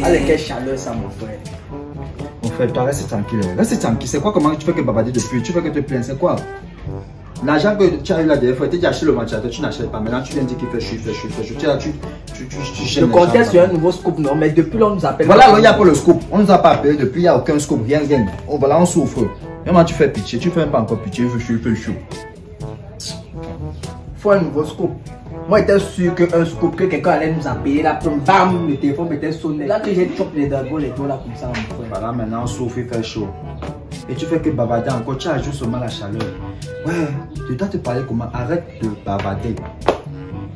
Allez, quelle chaleur ça, mon frère. Mon frère, toi, reste tranquille. Reste tranquille. C'est quoi, comment tu fais que babader depuis? Tu fais que te plaindre, c'est quoi? L'argent que tu as eu la dernière fois, tu as déjà acheté le ventilateur, tu n'achètes pas. Maintenant, tu viens dire qu'il fait chaud, il fait chaud, il fait chaud. Je comptais sur un nouveau scoop, non, mais depuis là, on nous appelle. Voilà, il n'y a pas le scoop. On ne nous a pas appelé depuis, il n'y a aucun scoop, rien, rien. Oh, voilà, on souffre. Et moi, tu fais pitié, tu fais pas encore pitié, il fait chaud. Il faut un nouveau scoop. Moi, j'étais sûr qu'un scoop, que quelqu'un allait nous appeler, là, bam, le téléphone était sonné. Là, que j'ai chopé les dragons, les dos, là, comme ça, mon frère. Voilà, maintenant, on souffre, il fait chaud. Et tu fais que bavarder encore, tu ajoutes seulement la chaleur. Ouais, je dois te parler comment. Arrête de bavarder.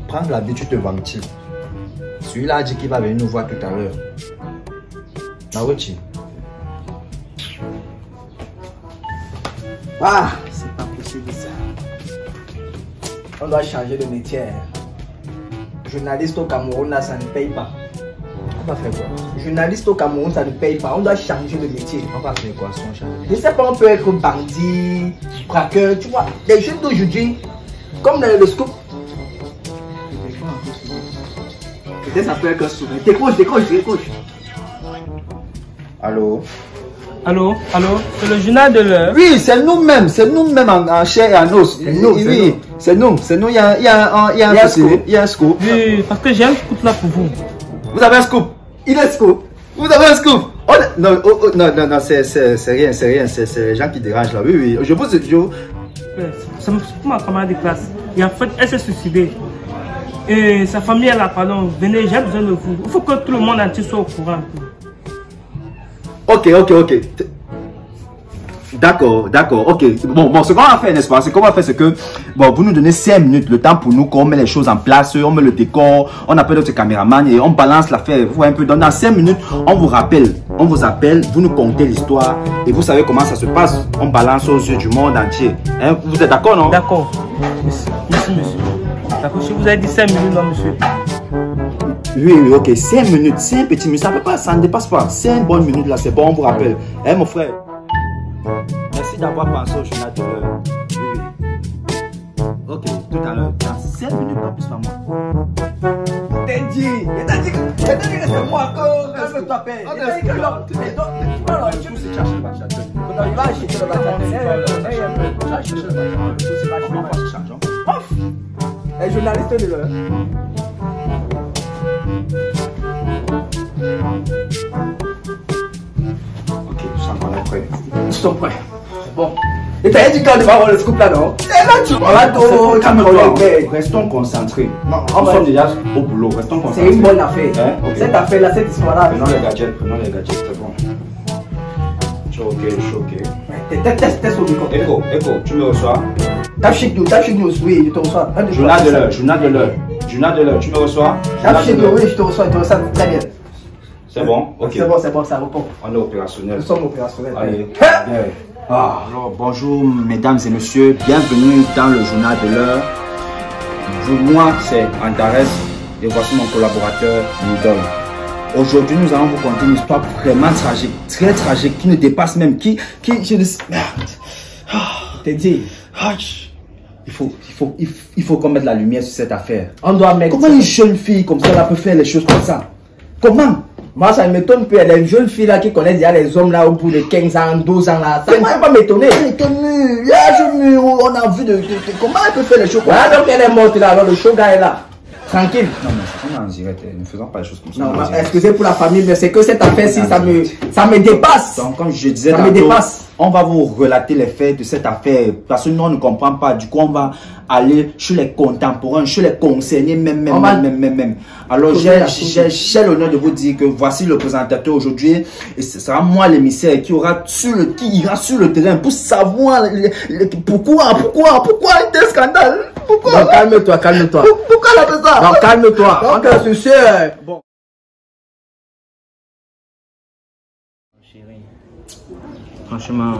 Prends la vie, tu te ventiles. Celui-là a dit qu'il va venir nous voir tout à l'heure. Naochi. Ah, c'est pas possible ça. On doit changer de métier. Journaliste au Cameroun, là, ça ne paye pas. On va faire quoi? Journaliste au Cameroun, ça ne paye pas. On doit changer de métier. On va faire quoi sans changer? Je sais pas, on peut être bandit, braqueur, tu vois. Les jeunes d'aujourd'hui, comme le scoop. Peut-être ça peut être un sourire. Décroche. Allô? Allô, c'est le journal de l'heure. Oui, c'est nous-mêmes en chair et en os. Oui, c'est nous. Il y a un scoop. Oui, parce que j'ai un scoop là pour vous. Vous avez un scoop? Il est scoop. Vous avez un scoop? Oh, non, c'est rien, c'est les gens qui dérangent là. Oui, c'est pour ma camarade de classe. Et en fait, elle s'est suicidée. Et sa famille est là, pardon. Venez, j'ai besoin de vous. Il faut que tout le monde entier soit au courant. Ok. D'accord, ok. Bon, ce qu'on va faire, n'est-ce pas? Ce qu'on va faire, c'est que, bon, vous nous donnez 5 minutes, le temps pour nous, qu'on met les choses en place, on met le décor, on appelle notre caméraman et on balance l'affaire. Vous voyez un peu, dans 5 minutes, on vous appelle, vous nous contez l'histoire et vous savez comment ça se passe. On balance aux yeux du monde entier. Hein? Vous êtes d'accord, non? D'accord. Merci, monsieur. D'accord, si vous avez dit 5 minutes, non, monsieur. Oui, ok, 5 minutes, 5 petites minutes, ça ne dépasse pas. 5 bonnes minutes là, c'est bon, on vous rappelle. Hein, mon frère? Merci d'avoir pensé au journal de l'heure. Oui. Ok, tout à l'heure. Dans 5 minutes, pas plus par moi. T'es dit que c'est moi encore. Calme-toi, père. T'as dit que l'homme. C'est chercher le ventilateur. Il va acheter le ventilateur. Les journalistes de l'heure. Ok, je sens qu'on est prêt. Ils sont prêts. Bon. Et t'as dit qu'on devait avoir le scoop là, non? C'est là, tu vois. Calme-toi. Restons concentrés. Non, nous sommes déjà au boulot. Restons concentrés. C'est une bonne affaire. Hein? Okay. Cette affaire-là, cette histoire-là. Prenons les gadgets, c'est bon. Je suis ok. Teste au micro. Echo, tu me reçois? Tape chez nous, oui, je te reçois. Journal de l'heure, tu me reçois? Tape chez nous, oui, je te reçois, très bien. C'est bon? Ok. C'est bon, ça répond. On est opérationnel. Nous sommes opérationnels. Allez, bien. Alors, bonjour mesdames et messieurs, bienvenue dans le journal de l'heure. Moi, c'est Antares et voici mon collaborateur Nidol. Aujourd'hui, nous allons vous conter une histoire vraiment tragique, très tragique, qui ne dépasse même, merde. T'es dit. Il faut qu'on mette la lumière sur cette affaire. On doit mettre. Comment une jeune fille comme ça peut faire les choses comme ça? Comment? Moi, ça m'étonne plus. Il y a des jeunes filles là qui connaissent déjà les hommes là au bout de 15 ans, 12 ans là. Ça ne peut pas m'étonner. On a vu comment elle peut faire les choses comme ça. Donc elle est morte là, alors le show gars est là. Tranquille. Non, mais on est en direct, ne faisons pas les choses comme ça. Non, excusez pour la famille, mais c'est que cette affaire-ci, ça me dépasse. Donc, comme je disais, ça me dépasse. On va vous relater les faits de cette affaire, parce que nous, on ne comprend pas. Du coup, on va aller chez les contemporains, chez les concernés, même. Alors, j'ai l'honneur de vous dire que voici le présentateur aujourd'hui, et ce sera moi l'émissaire qui ira sur le terrain pour savoir pourquoi un tel scandale. Pourquoi? Donc, calme-toi. Pourquoi elle a fait ça? Donc, calme-toi. Donc, c'est sûr. Bon. Chérie, franchement,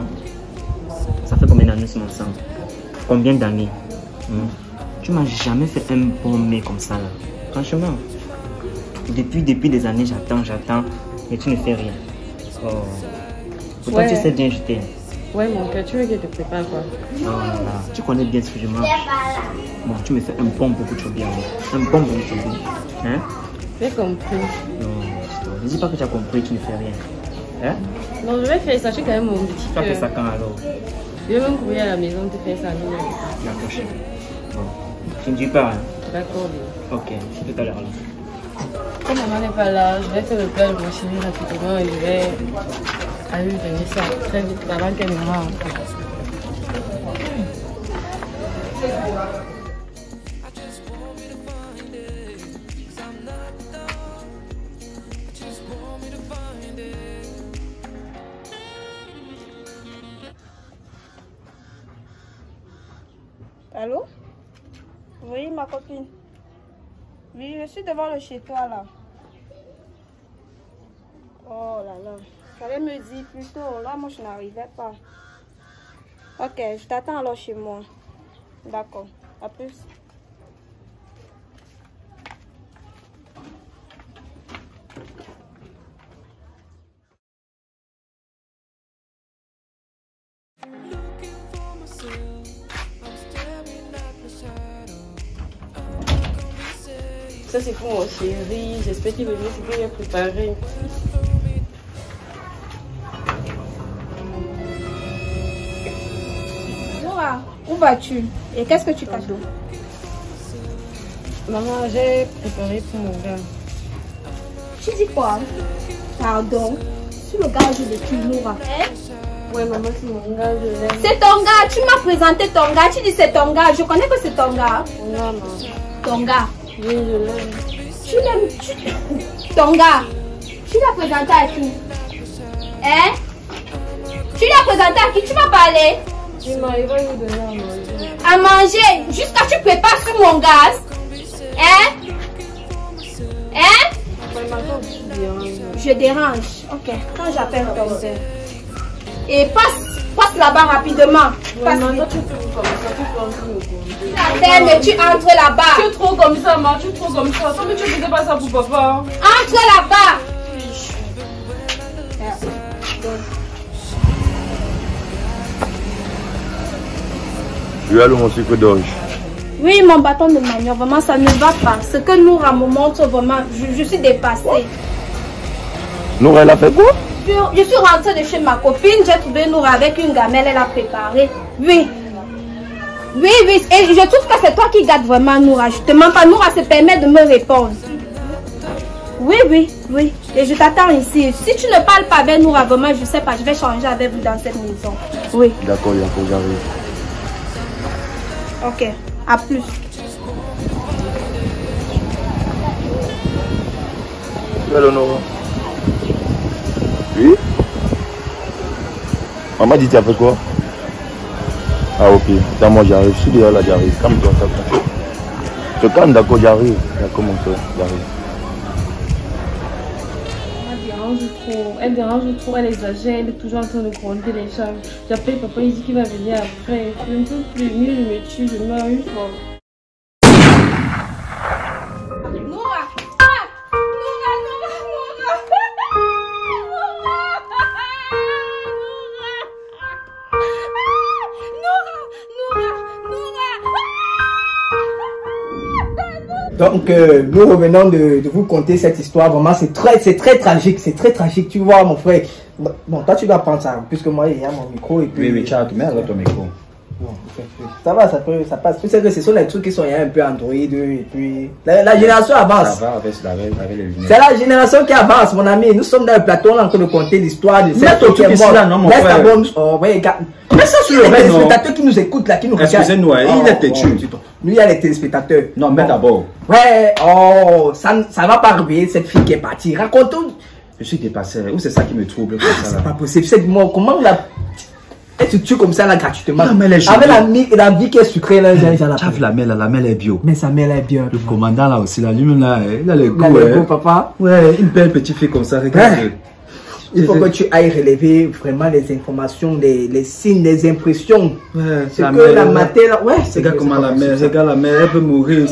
ça fait combien d'années nous sommes ensemble? Combien d'années? Tu m'as jamais fait un bon mec comme ça là. Franchement, depuis des années j'attends, mais tu ne fais rien. Oh. Pourtant tu sais bien je t'aime. Ouais, mon cœur, tu veux que je te prépare quoi? Oh là là, tu connais bien ce que je mange. Bon, tu me fais un bon beaucoup de bien. Un bon beaucoup de bien. Hein? J'ai compris. Non, ne dis pas que tu as compris, tu ne fais rien. Hein? Non, je vais faire ça, je suis quand même mon petit Tu vas faire ça quand alors? Je vais même courir à la maison te faire ça. D'accord, chérie. Bon, tu ne dis pas, hein? D'accord. Ok, tout à l'heure. Comme maman n'est pas là, je vais faire le plat de mon chéri rapidement et je vais aller lui donner ça très vite avant qu'elle me rentre. Allô? Oui, ma copine. Oui, je suis devant le chez toi là. Oh là là. Fallait me dire plus tôt. Là, moi, je n'arrivais pas. Ok, je t'attends alors chez moi. D'accord. À plus. Ça c'est pour mon chéri, j'espère qu'il va venir ce qu'il a préparé. Noura, où vas-tu? Et qu'est-ce que tu fais? Maman, j'ai préparé pour mon gars. Tu dis quoi? Pardon? Sur le gars de qui, Noura? Ouais maman, c'est mon gars, je l'aime. C'est ton gars, tu m'as présenté ton gars, tu dis c'est ton gars, je connais que c'est ton gars. Non, maman. Ton gars. Oui, je l'aime. Tu l'aimes, ton gars, tu l'as présenté à qui? Hein? Tu l'as présenté à qui? Tu m'as parlé? Il m'arrive à nous donner à manger. À manger, jusqu'à tu prépares sur mon gaz. Hein? Hein? Ouais, maman, tu déranges. Je dérange. Ok, quand j'appelle ton père. Et passe là-bas rapidement. Ouais, maman, tu fais comme ça, tu peux entrer me conduire. T'appelles, mais tu entres là-bas. Tu es trop comme ça, maman, tu es trop comme ça. Toi, mais tu faisais pas ça pour papa. Entre là-bas. Oui, allô, mon sucre d'orge. Oui, mon bâton de manioc, vraiment, ça ne va pas. Ce que Noura me montre, vraiment, je suis dépassée. Noura, elle a fait quoi? Je suis rentrée de chez ma copine, j'ai trouvé Noura avec une gamelle, elle a préparé. Oui. Oui, oui, et je trouve que c'est toi qui gardes vraiment Noura. Je te mens pas, Noura se permet de me répondre. Oui, oui, oui. Et je t'attends ici. Si tu ne parles pas avec Noura, vraiment, je sais pas, je vais changer avec vous dans cette maison. Oui. D'accord, Yako, j'arrive. Ok, à plus. Allô, Noura. Oui? Maman dit, tu as fait quoi? Ah, ok. Attends, moi, j'arrive. Je suis déjà là, j'arrive. Calme-toi, calme-toi. Je te calme, d'accord, j'arrive. D'accord, mon soeur, j'arrive. Elle dérange trop, elle exagère, elle est toujours en train de compter les charges. J'appelle papa, il dit qu'il va venir après. Je ne peux plus, mieux je me tue, je meurs une fois. Noura! Donc, nous revenons de vous conter cette histoire. Vraiment, c'est très tragique. C'est très tragique. Tu vois, mon frère. Bon, toi, tu dois prendre ça, puisque moi, il y a mon micro. Et puis, Oui, tiens, tu mets alors ton micro. Bon, ça va, ça passe. Tu sais que ce sont les trucs qui sont un peu Android. Et puis, la génération avance. Ça va avec les lunettes. C'est la génération qui avance, mon ami. Nous sommes dans le plateau, on est en train de compter l'histoire de cette truc ici là, non, mon frère. Oh, ouais, regarde. Mais ça, sur le Les vrai, non. téléspectateurs qui nous écoutent là, qui nous regardent. Excusez-nous, il est têtu. Nous, il y a les téléspectateurs. Non, mais d'abord. Ouais, oh, ça va pas réveiller cette fille qui est partie. Raconte-nous. Je suis dépassé. Ou c'est ça qui me trouble comme ça, C'est là. pas possible. C'est moi, comment on a. Elle se tue comme ça là gratuitement. Ah, mais elle est avec jolie. la vie qui est sucrée là, j'ai la Tu as vu la mère est bio. Mais sa mère est bien. Le commandant là aussi, là, lui-même là, il a le goût. Il a le hein. goût, papa. Ouais, une belle petite fille comme ça, regarde. Il faut que tu ailles relever vraiment les informations, les signes, les impressions. Ouais, c'est que la matière, ouais, c'est comment la mère, regarde la mère, elle peut mourir.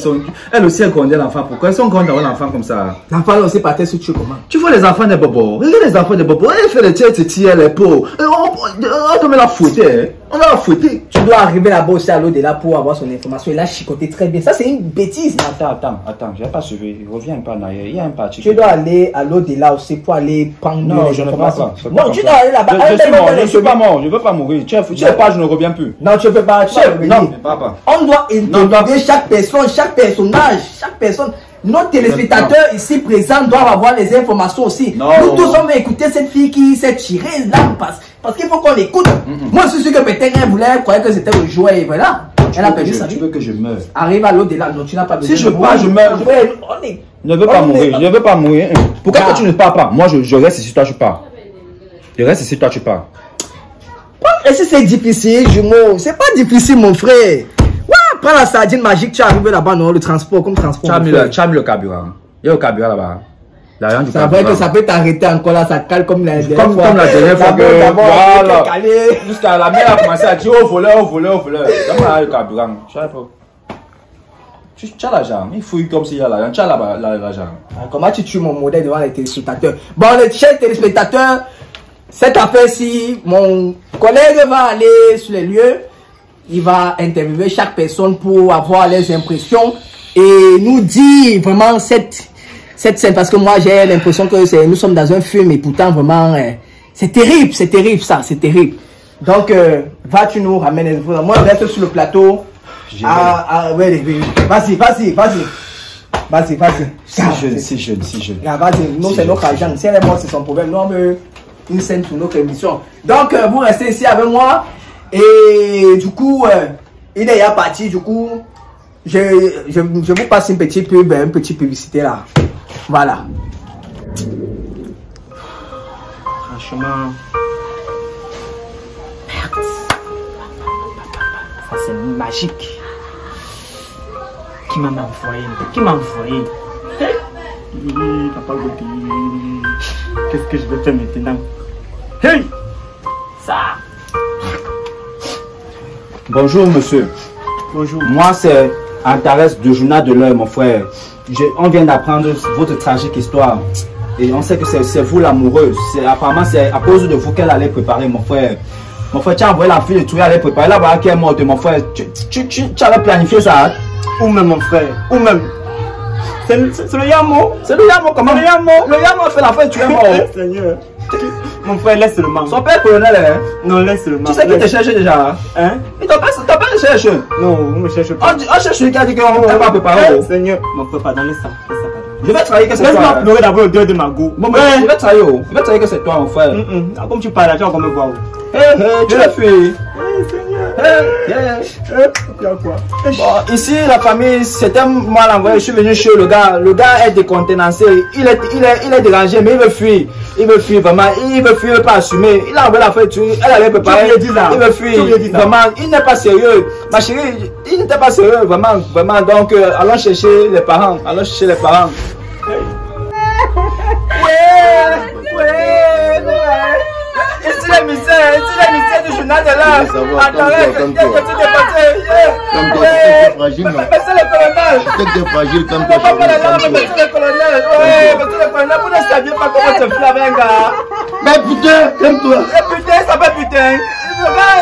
Elle aussi, elle grandit l'enfant. Pourquoi ils sont grands d'avoir l'enfant comme ça? L'enfant aussi partait sur tu comment? Tu vois les enfants des bobos. Regarde les enfants des bobos. Elle fait les tiers, les peaux. On doit la fouetter. On va la fouetter. Tu dois arriver là-bas aussi à l'au-delà pour avoir son information. Il a chicoté très bien. Ça, c'est une bêtise. Attends, je n'ai pas suivi. Reviens un peu en arrière. Il y a un parti. Tu dois aller à l'au-delà aussi pour aller prendre. Non, je ne peux pas. Non, tu dois aller là-bas. Je ne suis pas mort. Je ne veux pas mourir. Tu sais pas, je ne reviens plus. Non, tu ne peux pas. Non, papa. On doit interviewer chaque personne, chaque personnage, chaque personne. Nos téléspectateurs ici présents doivent avoir les informations aussi. Non. Nous tous, on va écouter cette fille qui s'est tirée là parce qu'il faut qu'on l'écoute. Moi, je suis sûr que peut-être elle croyait que c'était le jouet et voilà. Elle a perdu sa vie. Tu veux que je meure? Arrive à l'au-delà. Non, tu n'as pas besoin. Si je pars, je meurs. Je ne veux pas mourir. Je ne veux pas mourir. Pourquoi tu ne pars pas? Moi, je reste ici, toi, tu pars. Je reste ici, toi, tu pars. Et si c'est difficile, jumeau, c'est pas difficile, mon frère. Prends la sardine magique, tu es arrivé là-bas, non, le transport, comme transport. Tu as mis le carburant. Il y a le carburant là-bas. C'est vrai que ça peut t'arrêter encore là, ça cale comme la dernière fois. Comme la dernière fois que. Voilà. Jusqu'à la mère a commencé à dire au voleur. Donne-moi le carburant. Tu as l'argent. Il fouille comme s'il y a l'argent. Tu as l'argent. Comment tu tues mon modèle devant les téléspectateurs? Bon, les chers téléspectateurs, cette affaire-ci, mon collègue va aller sur les lieux. Il va interviewer chaque personne pour avoir les impressions et nous dire vraiment cette scène. Parce que moi, j'ai l'impression que nous sommes dans un film et pourtant, vraiment, c'est terrible ça, c'est terrible. Donc, tu nous ramènes les infos. Moi, je reste sur le plateau. Ouais, vas-y. Si jeune. Vas-y, nous, c'est notre argent. Si elle est morte, c'est son problème. Nous, on veut une scène pour notre émission. Donc, vous restez ici avec moi. Et du coup, il est déjà parti. Du coup, je vous passe une petite publicité là. Voilà. Franchement, merde. Ça c'est magique. Qui m'a envoyé? Papa Gopi. Qu'est-ce que je vais faire maintenant? Hey! Ça! Bonjour monsieur. Bonjour. Moi c'est Antares du journal de l'heure mon frère. On vient d'apprendre votre tragique histoire. Et on sait que c'est vous l'amoureuse. Apparemment c'est à cause de vous qu'elle allait préparer mon frère. Mon frère, tu as envoyé la fille de tout, elle allait préparer. Là voilà qui est morte mon frère. Tu avais planifié ça? Où même mon frère? Où même? C'est le Yamo. C'est le Yamo comment? Le Yamo a fait la fête, tu es mort. Seigneur. Mon frère, laisse le manque. Son père colonel, hein? Non, laisse le manque. Tu sais qui te cherche déjà? Hein? Il t'a pas de cherche. Non, on me cherche pas. On cherche celui qui a dit qu'on va préparer. Seigneur, mon frère, pardon, laisse ça. Je vais trahir que c'est toi. Laisse-moi pleurer d'abord le deuil de ma go. Bon, mais je vais trahir. Je vais trahir que c'est toi, mon frère. Comme tu parles, tu vas me voir. Tu l'as fui. Bon, ici la famille, c'était moi l'envoyé, je suis venu chez le gars. Le gars est décontenancé, il est dérangé, mais il veut fuir. Il veut fuir vraiment, il veut pas assumer. Il a envoyé la fête, elle allait préparer. Il veut fuir, vraiment, il n'est pas sérieux. Ma chérie, il n'était pas sérieux, vraiment. Donc, allons chercher les parents. C'est les mystères du journal de l'heure. Attendez, fragile, non? Mais c'est le colonel. T'es fragile comme toi. Papa, monsieur le colonel. Ouais, monsieur le colonel, vous ne saviez pas comment se faire avec un gars. Mais putain, calme-toi. Putain, ça s'appelle putain.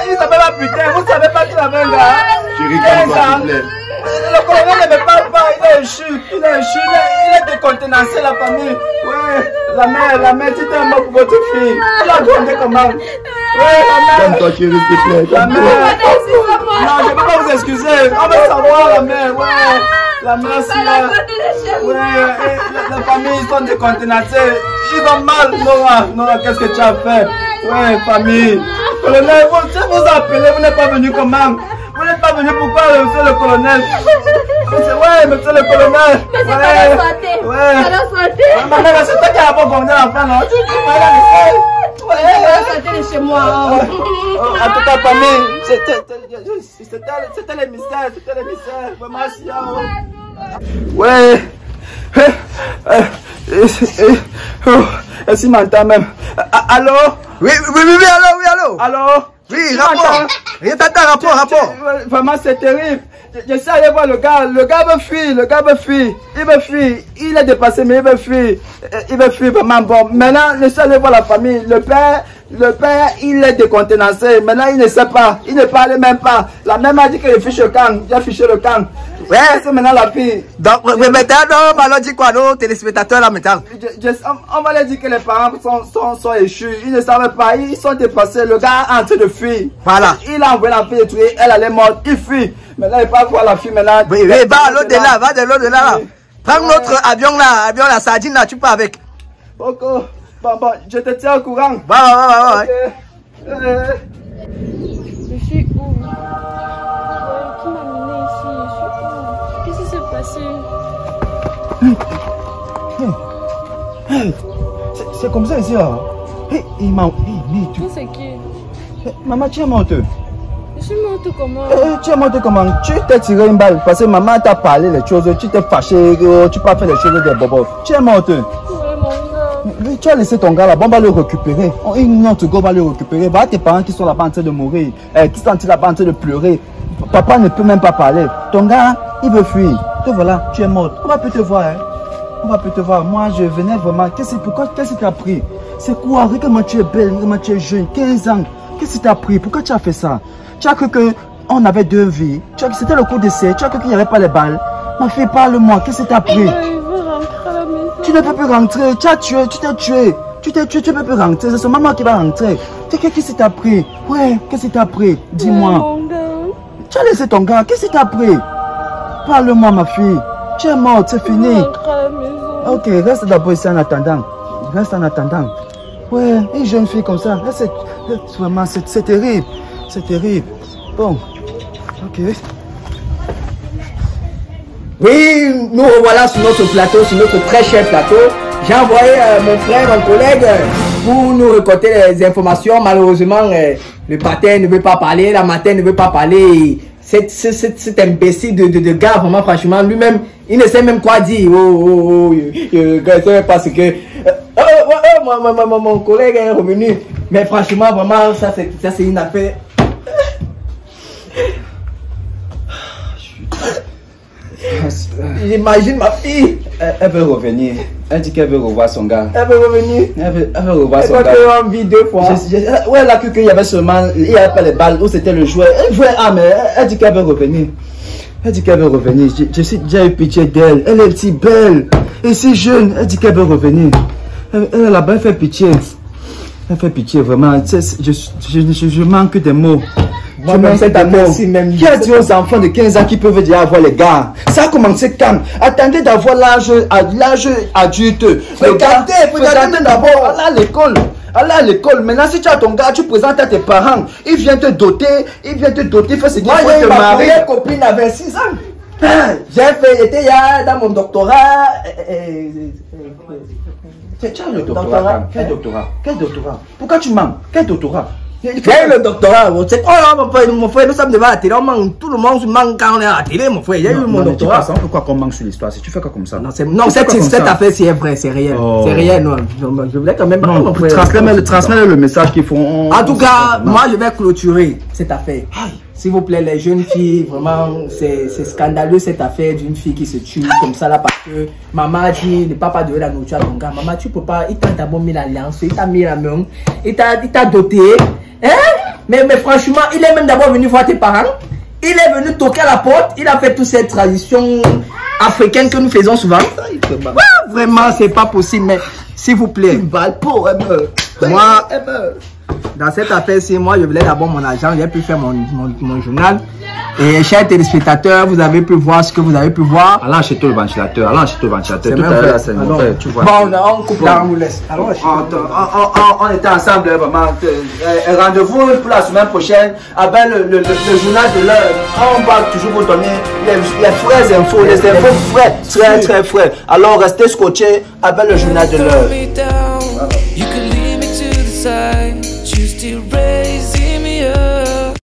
Il s'appelle pas putain. Vous savez pas qu'il avait un gars. Chérie, calme-toi, s'il te plaît. Le colonel ne me parle pas, il est échu, il est décontenancé la famille. Ouais, la mère, tu t'es mort pour votre fille. Tu l'as grondé comment? Ouais, la mère. Calme-toi, chérie, s'il te plaît. La mère. Non, je ne peux pas vous excuser. On va savoir la mère, ouais. La mère, c'est là. Ouais, la famille, ils sont décontenancés. Ils ont mal, Nora, qu'est-ce que tu as fait? Ouais, famille. Colonel, vous appelez, vous n'êtes pas venu comment? Vous n'êtes pas venu pourquoi, monsieur le colonel? Ouais, monsieur le colonel. Mais c'est pas la santé. Ouais. C'est la santé. Maman, c'est toi qui as pas grondé l'enfant, non? Ouais, la santé de chez moi. En tout cas, famille, c'était les mystères. Vraiment, si, ouais. Est-ce qu'il m'entend même? Allô? Oui, allô? Allô? Oui, rapport. Rien t'attend, rapport. Vraiment, c'est terrible. Je sais aller voir le gars me fuit, il est dépassé, mais il me fuit vraiment. Bon, maintenant, je sais aller voir la famille, le père, il est décontenancé, maintenant il ne sait pas, il ne parle même pas. La mère m'a dit que j'ai affiché le camp. Ouais, c'est maintenant la fille. Donc, mais maintenant, on dit quoi, nos téléspectateurs là maintenant? On va leur dire que les parents sont échus, ils ne savent pas, ils sont dépassés, le gars est en train de fuir. Voilà. Il a envoyé la fille et tuer, elle est morte, il fuit. Maintenant, il part voir la fille maintenant. Oui, va à l'au-delà, va de l'au-delà là. Prends notre avion là, la sardine là, tu pars avec. Ok, bon, je te tiens au courant. Va. Okay. Je suis où? Qui m'a mené ici? Je suis où? Qu'est-ce qui s'est passé? C'est comme ça ici là. Mais tu... C'est qui? Maman, tu es morte. Je suis morte comment? Tu es morte comment? Tu t'es tiré une balle parce que maman t'a parlé les choses, tu t'es fâché, tu peux faire les choses des bobos. Tu es morte. Oui, tu as laissé ton gars là, bon, on va le récupérer. Une autre go va le récupérer. Voilà tes parents qui sont là-bas en train de mourir, qui sont là-bas en train de pleurer. Papa ne peut même pas parler. Ton gars, il veut fuir. Te voilà, tu es morte. On va plus te voir. On va plus te voir. Moi, je venais vraiment. Qu'est-ce qui t'a pris? C'est quoi? Regarde comment tu es belle, regarde comment tu es jeune, 15 ans. Qu'est-ce qui t'a pris? Pourquoi tu as fait ça? Tu as cru qu'on avait deux vies. C'était le coup d'essai. Tu as cru qu'il n'y avait pas les balles. Ma fille, parle-moi. Qu'est-ce qui t'a pris? Il veut rentrer à la maison. Tu ne peux plus rentrer. Tu as tué, tu t'es tué. Tu ne peux plus rentrer. C'est son maman qui va rentrer. Qu'est-ce qui t'a pris? Ouais, qu'est-ce qui t'a pris? Dis-moi. Tu as laissé ton gars. Qu'est-ce qui t'a pris? Parle-moi, ma fille. Tu es morte, c'est fini. Ok, reste d'abord ici en attendant. Reste en attendant. Ouais, une jeune fille comme ça. Vraiment, c'est terrible. C'est terrible. Bon. Ok. Oui, nous revoilà sur notre plateau, sur notre très cher plateau. J'ai envoyé mon frère, mon collègue, pour nous récolter les informations. Malheureusement, le patin ne veut pas parler, la matin ne veut pas parler. Cet imbécile de gars, vraiment, franchement, lui-même, il ne sait même quoi dire. Je ne sais pas ce que... mon collègue est revenu. Mais franchement, vraiment, ça c'est une affaire... J'imagine ma fille. Elle veut revenir. Elle dit qu'elle veut revoir son gars. Elle veut revenir. Elle veut revoir son gars. Elle veut envie 2 fois. Ouais, elle a cru qu'il y avait seulement... Il n'y avait pas les balles où c'était le jouet. Elle jouait mais elle dit qu'elle veut revenir. Elle dit qu'elle veut revenir. J'ai eu pitié d'elle. Elle est si belle et si jeune. Elle dit qu'elle veut revenir. Elle là-bas, elle fait pitié. Elle fait pitié, vraiment. Je manque de mots. Moi-même, cette année-ci, même. Qui a dit aux enfants de 15 ans qui peuvent déjà avoir les gars? Ça a commencé quand? Attendez d'avoir l'âge adulte. Regardez d'abord, allez à l'école. Maintenant, si tu as ton gars, tu présentes à tes parents. Il vient te doter, fait ce qu'il faut te marier. Ma copine à 26 ans. J'étais dans mon doctorat. Tu as le doctorat. Quel doctorat? Pourquoi tu mens? Quel doctorat? J'ai le doctorat. C'est quoi mon frère? Nous sommes devant la télé. Tout le monde se manque quand on est à la télé, mon frère. J'ai eu mon doctorat. Pourquoi qu'on manque sur l'histoire? Si tu fais quoi comme ça? Non, cette affaire, c'est vrai, c'est réel. C'est réel, non. Je voulais quand même. Transmets le message qu'il faut. En tout cas, moi, je vais clôturer cette affaire. S'il vous plaît, les jeunes filles, vraiment, c'est scandaleux cette affaire d'une fille qui se tue comme ça là parce que maman a dit, le papa de la nourriture à ton gars. Maman, tu peux pas, il t'a d'abord mis l'alliance, il t'a mis la main, il t'a doté. Hein? Mais franchement, il est même d'abord venu voir tes parents. Il est venu toquer à la porte. Il a fait toutes ces traditions africaines que nous faisons souvent. Ouais, vraiment, c'est pas possible. Mais s'il vous plaît, moi, dans cette affaire-ci, moi, je voulais d'abord mon argent. J'ai pu faire mon journal. Et chers téléspectateurs, vous avez pu voir ce que vous avez pu voir. Allons acheter le ventilateur. Tout à l'heure, c'est mon frère, tu vois. Bon, on coupe là, on vous laisse. On était ensemble, vraiment. Rendez-vous pour la semaine prochaine avec le journal de l'heure. On va toujours vous donner les vraies infos, les infos vraies, très frais. Alors, restez scotchés avec le journal de l'heure.